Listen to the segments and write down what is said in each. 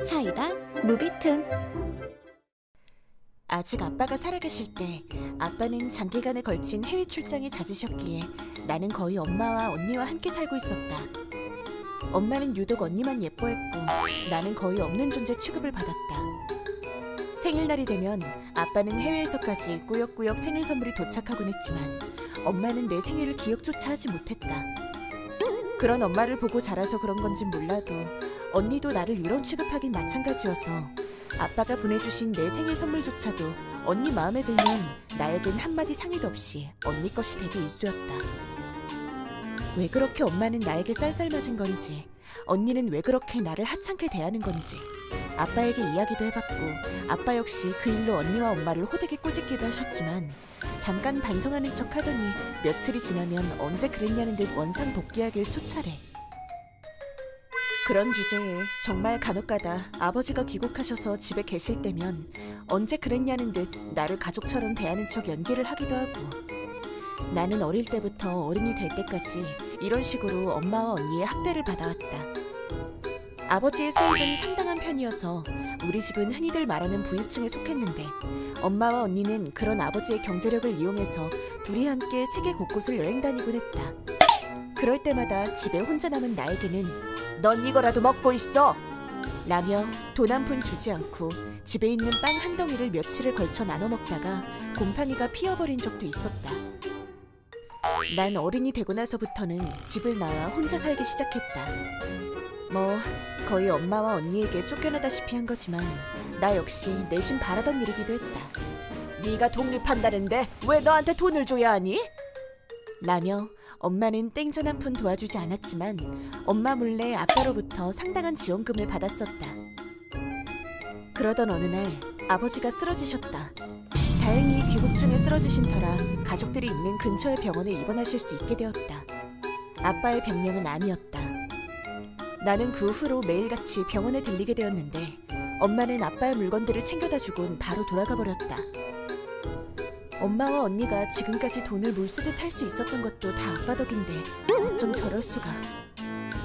사이다 무비튼. 아직 아빠가 살아계실 때 아빠는 장기간에 걸친 해외 출장이 잦으셨기에 나는 거의 엄마와 언니와 함께 살고 있었다. 엄마는 유독 언니만 예뻐했고 나는 거의 없는 존재 취급을 받았다. 생일날이 되면 아빠는 해외에서까지 꾸역꾸역 생일 선물이 도착하곤 했지만 엄마는 내 생일을 기억조차 하지 못했다. 그런 엄마를 보고 자라서 그런 건진 몰라도 언니도 나를 유령 취급하긴 마찬가지여서 아빠가 보내주신 내 생일 선물조차도 언니 마음에 들면 나에겐 한마디 상의도 없이 언니 것이 되게 일쑤였다. 왜 그렇게 엄마는 나에게 쌀쌀맞은 건지, 언니는 왜 그렇게 나를 하찮게 대하는 건지 아빠에게 이야기도 해봤고 아빠 역시 그 일로 언니와 엄마를 호되게 꾸짖기도 하셨지만 잠깐 반성하는 척 하더니 며칠이 지나면 언제 그랬냐는 듯 원상복귀하길 수차례. 그런 주제에 정말 간혹가다 아버지가 귀국하셔서 집에 계실 때면 언제 그랬냐는 듯 나를 가족처럼 대하는 척 연기를 하기도 하고, 나는 어릴 때부터 어른이 될 때까지 이런 식으로 엄마와 언니의 학대를 받아왔다. 아버지의 수입은 상당한 편이어서 우리 집은 흔히들 말하는 부유층에 속했는데 엄마와 언니는 그런 아버지의 경제력을 이용해서 둘이 함께 세계 곳곳을 여행 다니곤 했다. 그럴 때마다 집에 혼자 남은 나에게는 "넌 이거라도 먹고 있어!" 라며 돈 한 푼 주지 않고 집에 있는 빵 한 덩이를 며칠에 걸쳐 나눠 먹다가 곰팡이가 피어버린 적도 있었다. 난 어른이 되고 나서부터는 집을 나와 혼자 살기 시작했다. 뭐 거의 엄마와 언니에게 쫓겨나다시피 한 거지만 나 역시 내심 바라던 일이기도 했다. "네가 독립한다는데 왜 너한테 돈을 줘야 하니?" 라며 엄마는 땡전 한 푼 도와주지 않았지만 엄마 몰래 아빠로부터 상당한 지원금을 받았었다. 그러던 어느 날 아버지가 쓰러지셨다. 다행히 귀국 중에 쓰러지신 터라 가족들이 있는 근처의 병원에 입원하실 수 있게 되었다. 아빠의 병명은 암이었다. 나는 그 후로 매일같이 병원에 들리게 되었는데 엄마는 아빠의 물건들을 챙겨다 주곤 바로 돌아가 버렸다. 엄마와 언니가 지금까지 돈을 물쓰듯 할 수 있었던 것도 다 아빠 덕인데 어쩜 저럴 수가.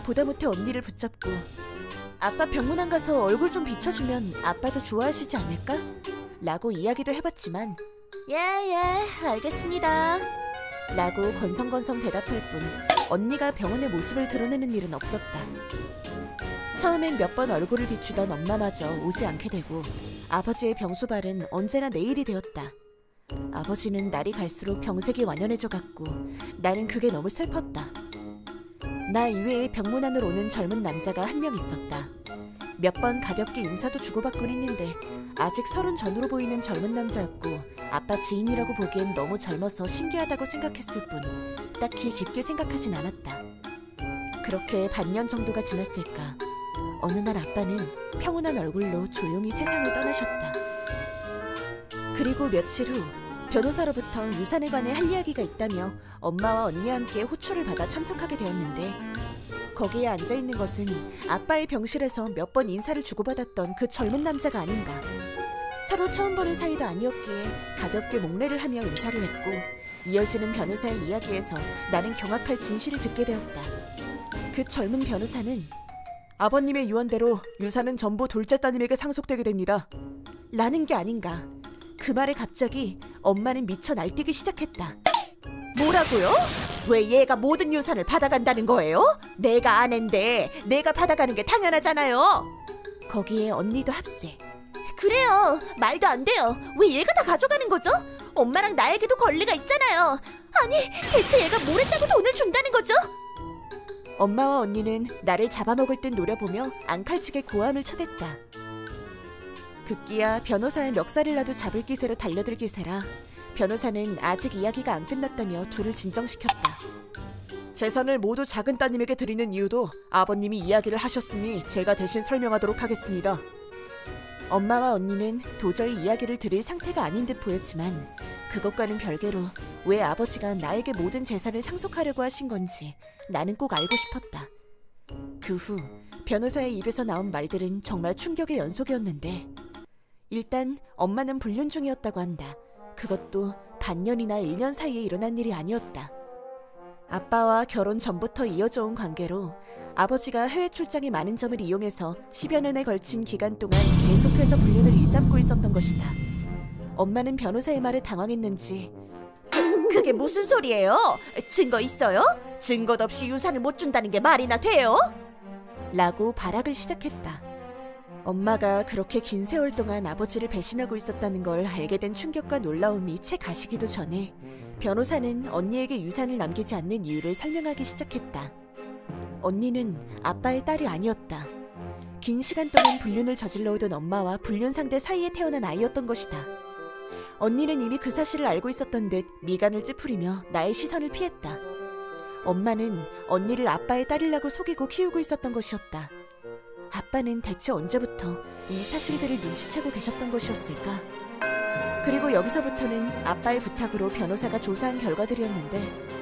보다 못해 언니를 붙잡고 "아빠 병문 안 가서 얼굴 좀 비춰주면 아빠도 좋아하시지 않을까?" 라고 이야기도 해봤지만 "예, 알겠습니다" 라고 건성건성 대답할 뿐 언니가 병원의 모습을 드러내는 일은 없었다. 처음엔 몇 번 얼굴을 비추던 엄마마저 오지 않게 되고 아버지의 병수발은 언제나 내일이 되었다. 아버지는 날이 갈수록 병색이 완연해져 갔고 나는 그게 너무 슬펐다. 나 이외에 병문 안으로 오는 젊은 남자가 한 명 있었다. 몇 번 가볍게 인사도 주고받곤 했는데 아직 30 전후로 보이는 젊은 남자였고 아빠 지인이라고 보기엔 너무 젊어서 신기하다고 생각했을 뿐 딱히 깊게 생각하진 않았다. 그렇게 반년 정도가 지났을까 어느 날 아빠는 평온한 얼굴로 조용히 세상을 떠나셨다. 그리고 며칠 후 변호사로부터 유산에 관해 할 이야기가 있다며 엄마와 언니와 함께 호출을 받아 참석하게 되었는데 거기에 앉아있는 것은 아빠의 병실에서 몇 번 인사를 주고받았던 그 젊은 남자가 아닌가. 서로 처음 보는 사이도 아니었기에 가볍게 목례를 하며 인사를 했고 이어지는 변호사의 이야기에서 나는 경악할 진실을 듣게 되었다. 그 젊은 변호사는 "아버님의 유언대로 유산은 전부 둘째 따님에게 상속되게 됩니다" 라는 게 아닌가. 그 말에 갑자기 엄마는 미쳐 날뛰기 시작했다. "뭐라고요? 왜 얘가 모든 유산을 받아간다는 거예요? 내가 아낸데 내가 받아가는 게 당연하잖아요." 거기에 언니도 합세. "그래요. 말도 안 돼요. 왜 얘가 다 가져가는 거죠? 엄마랑 나에게도 권리가 있잖아요. 아니 대체 얘가 뭘 했다고 돈을 준다는 거죠?" 엄마와 언니는 나를 잡아먹을 듯 노려보며 앙칼지게 고함을 쳐댔다. 급기야 변호사의 멱살을 놔도 잡을 기세로 달려들 기세라 변호사는 아직 이야기가 안 끝났다며 둘을 진정시켰다. "재산을 모두 작은 따님에게 드리는 이유도 아버님이 이야기를 하셨으니 제가 대신 설명하도록 하겠습니다." 엄마와 언니는 도저히 이야기를 들을 상태가 아닌 듯 보였지만 그것과는 별개로 왜 아버지가 나에게 모든 재산을 상속하려고 하신 건지 나는 꼭 알고 싶었다. 그 후 변호사의 입에서 나온 말들은 정말 충격의 연속이었는데 일단 엄마는 불륜 중이었다고 한다. 그것도 반년이나 1년 사이에 일어난 일이 아니었다. 아빠와 결혼 전부터 이어져 온 관계로 아버지가 해외 출장이 많은 점을 이용해서 10여 년에 걸친 기간 동안 계속해서 불륜을 일삼고 있었던 것이다. 엄마는 변호사의 말에 당황했는지 그게 무슨 소리예요? 증거 있어요? 증거도 없이 유산을 못 준다는 게 말이나 돼요? 라고 발악을 시작했다. 엄마가 그렇게 긴 세월 동안 아버지를 배신하고 있었다는 걸 알게 된 충격과 놀라움이 채 가시기도 전에 변호사는 언니에게 유산을 남기지 않는 이유를 설명하기 시작했다. 언니는 아빠의 딸이 아니었다. 긴 시간 동안 불륜을 저질러 오던 엄마와 불륜 상대 사이에 태어난 아이였던 것이다. 언니는 이미 그 사실을 알고 있었던 듯 미간을 찌푸리며 나의 시선을 피했다. 엄마는 언니를 아빠의 딸이라고 속이고 키우고 있었던 것이었다. 아빠는 대체 언제부터 이 사실들을 눈치채고 계셨던 것이었을까? 그리고 여기서부터는 아빠의 부탁으로 변호사가 조사한 결과들이었는데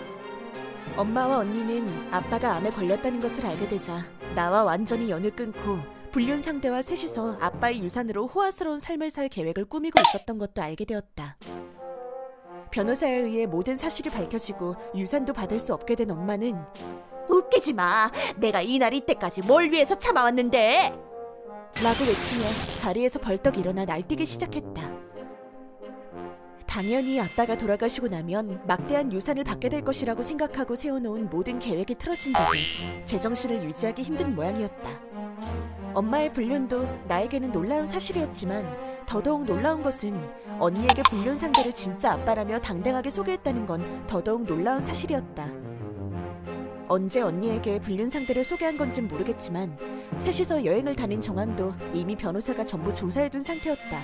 엄마와 언니는 아빠가 암에 걸렸다는 것을 알게 되자 나와 완전히 연을 끊고 불륜 상대와 셋이서 아빠의 유산으로 호화스러운 삶을 살 계획을 꾸미고 있었던 것도 알게 되었다. 변호사에 의해 모든 사실이 밝혀지고 유산도 받을 수 없게 된 엄마는 웃기지 마! 내가 이날 이때까지 뭘 위해서 참아왔는데! 라고 외치며 자리에서 벌떡 일어나 날뛰기 시작했다. 당연히 아빠가 돌아가시고 나면 막대한 유산을 받게 될 것이라고 생각하고 세워놓은 모든 계획이 틀어진 덕에 제정신을 유지하기 힘든 모양이었다. 엄마의 불륜도 나에게는 놀라운 사실이었지만 더더욱 놀라운 것은 언니에게 불륜 상대를 진짜 아빠라며 당당하게 소개했다는 건 더더욱 놀라운 사실이었다. 언제 언니에게 불륜 상대를 소개한 건진 모르겠지만 셋이서 여행을 다닌 정황도 이미 변호사가 전부 조사해둔 상태였다.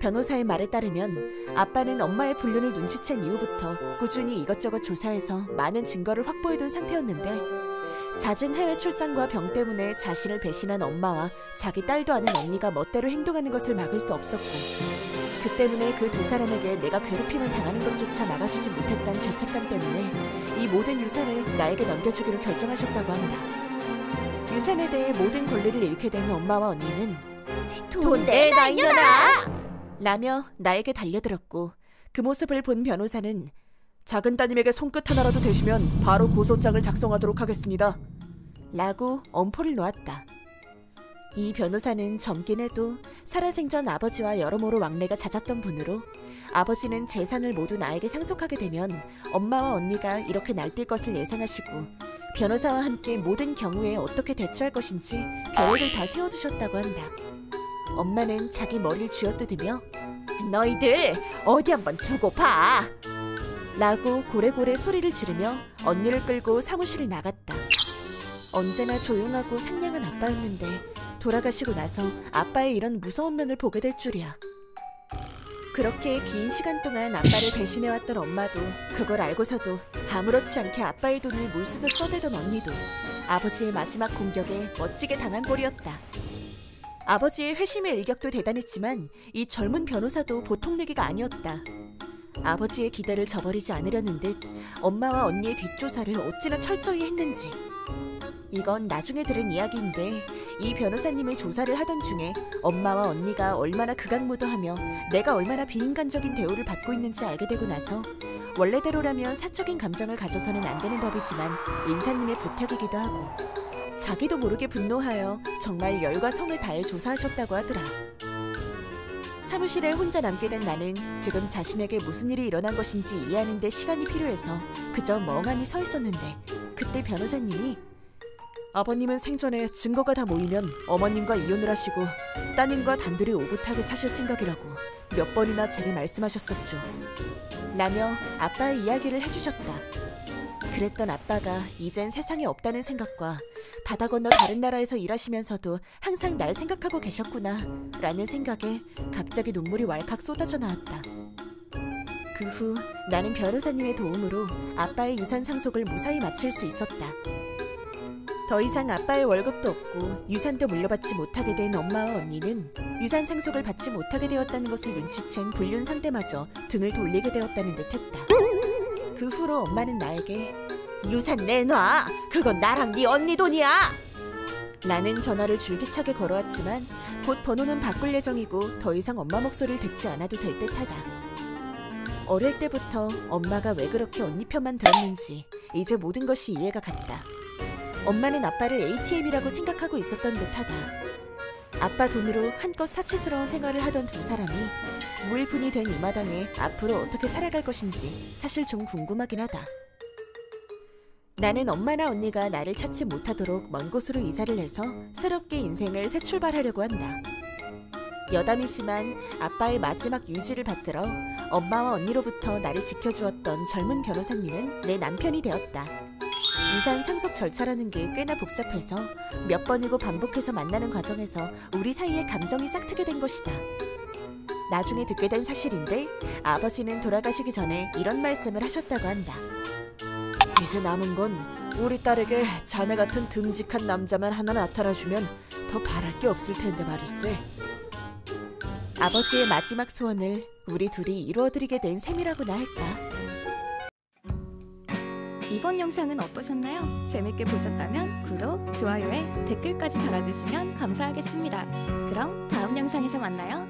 변호사의 말에 따르면 아빠는 엄마의 불륜을 눈치챈 이후부터 꾸준히 이것저것 조사해서 많은 증거를 확보해둔 상태였는데 잦은 해외 출장과 병 때문에 자신을 배신한 엄마와 자기 딸도 아는 언니가 멋대로 행동하는 것을 막을 수 없었고 그 때문에 그 두 사람에게 내가 괴롭힘을 당하는 것조차 막아주지 못했다는 죄책감 때문에 이 모든 유산을 나에게 넘겨주기로 결정하셨다고 한다. 유산에 대해 모든 권리를 잃게 된 엄마와 언니는 돈 내놔 이년아! 라며 나에게 달려들었고 그 모습을 본 변호사는 작은 따님에게 손끝 하나라도 대시면 바로 고소장을 작성하도록 하겠습니다. 라고 엄포를 놓았다. 이 변호사는 젊긴 해도 살아생전 아버지와 여러모로 왕래가 잦았던 분으로 아버지는 재산을 모두 나에게 상속하게 되면 엄마와 언니가 이렇게 날뛸 것을 예상하시고 변호사와 함께 모든 경우에 어떻게 대처할 것인지 계획을 다 세워두셨다고 한다. 엄마는 자기 머리를 쥐어뜯으며 너희들 어디 한번 두고 봐! 라고 고래고래 소리를 지르며 언니를 끌고 사무실을 나갔다. 언제나 조용하고 상냥한 아빠였는데 돌아가시고 나서 아빠의 이런 무서운 면을 보게 될 줄이야. 그렇게 긴 시간 동안 아빠를 배신해왔던 엄마도 그걸 알고서도 아무렇지 않게 아빠의 돈을 물쓰듯 써대던 언니도 아버지의 마지막 공격에 멋지게 당한 꼴이었다. 아버지의 회심의 일격도 대단했지만 이 젊은 변호사도 보통 내기가 아니었다. 아버지의 기대를 저버리지 않으려는 듯 엄마와 언니의 뒷조사를 어찌나 철저히 했는지. 이건 나중에 들은 이야기인데 이 변호사님의 조사를 하던 중에 엄마와 언니가 얼마나 극악무도하며 내가 얼마나 비인간적인 대우를 받고 있는지 알게 되고 나서 원래대로라면 사적인 감정을 가져서는 안 되는 법이지만 인사님의 부탁이기도 하고 자기도 모르게 분노하여 정말 열과 성을 다해 조사하셨다고 하더라. 사무실에 혼자 남게 된 나는 지금 자신에게 무슨 일이 일어난 것인지 이해하는 데 시간이 필요해서 그저 멍하니 서 있었는데 그때 변호사님이 아버님은 생전에 증거가 다 모이면 어머님과 이혼을 하시고 따님과 단둘이 오붓하게 사실 생각이라고 몇 번이나 제게 말씀하셨었죠. 라며 아빠의 이야기를 해주셨다. 그랬던 아빠가 이젠 세상에 없다는 생각과 바다 건너 다른 나라에서 일하시면서도 항상 날 생각하고 계셨구나 라는 생각에 갑자기 눈물이 왈칵 쏟아져 나왔다. 그 후 나는 변호사님의 도움으로 아빠의 유산 상속을 무사히 마칠 수 있었다. 더 이상 아빠의 월급도 없고 유산도 물려받지 못하게 된 엄마와 언니는 유산 상속을 받지 못하게 되었다는 것을 눈치챈 불륜 상대마저 등을 돌리게 되었다는 듯했다. 그 후로 엄마는 나에게 유산 내놔! 그건 나랑 네 언니 돈이야! 라는 전화를 줄기차게 걸어왔지만 곧 번호는 바꿀 예정이고 더 이상 엄마 목소리를 듣지 않아도 될 듯하다. 어릴 때부터 엄마가 왜 그렇게 언니 편만 들었는지 이제 모든 것이 이해가 갔다. 엄마는 아빠를 ATM이라고 생각하고 있었던 듯하다. 아빠 돈으로 한껏 사치스러운 생활을 하던 두 사람이 무일푼이 된 이 마당에 앞으로 어떻게 살아갈 것인지 사실 좀 궁금하긴 하다. 나는 엄마나 언니가 나를 찾지 못하도록 먼 곳으로 이사를 해서 새롭게 인생을 새 출발하려고 한다. 여담이지만 아빠의 마지막 유지를 받들어 엄마와 언니로부터 나를 지켜주었던 젊은 변호사님은 내 남편이 되었다. 유산 상속 절차라는 게 꽤나 복잡해서 몇 번이고 반복해서 만나는 과정에서 우리 사이에 감정이 싹트게 된 것이다. 나중에 듣게 된 사실인데 아버지는 돌아가시기 전에 이런 말씀을 하셨다고 한다. 이제 남은 건 우리 딸에게 자네 같은 듬직한 남자만 하나 나타나주면 더 바랄 게 없을 텐데 말일세. 아버지의 마지막 소원을 우리 둘이 이루어드리게 된 셈이라고나 할까. 이번 영상은 어떠셨나요? 재밌게 보셨다면 구독, 좋아요에 댓글까지 달아주시면 감사하겠습니다. 그럼 다음 영상에서 만나요.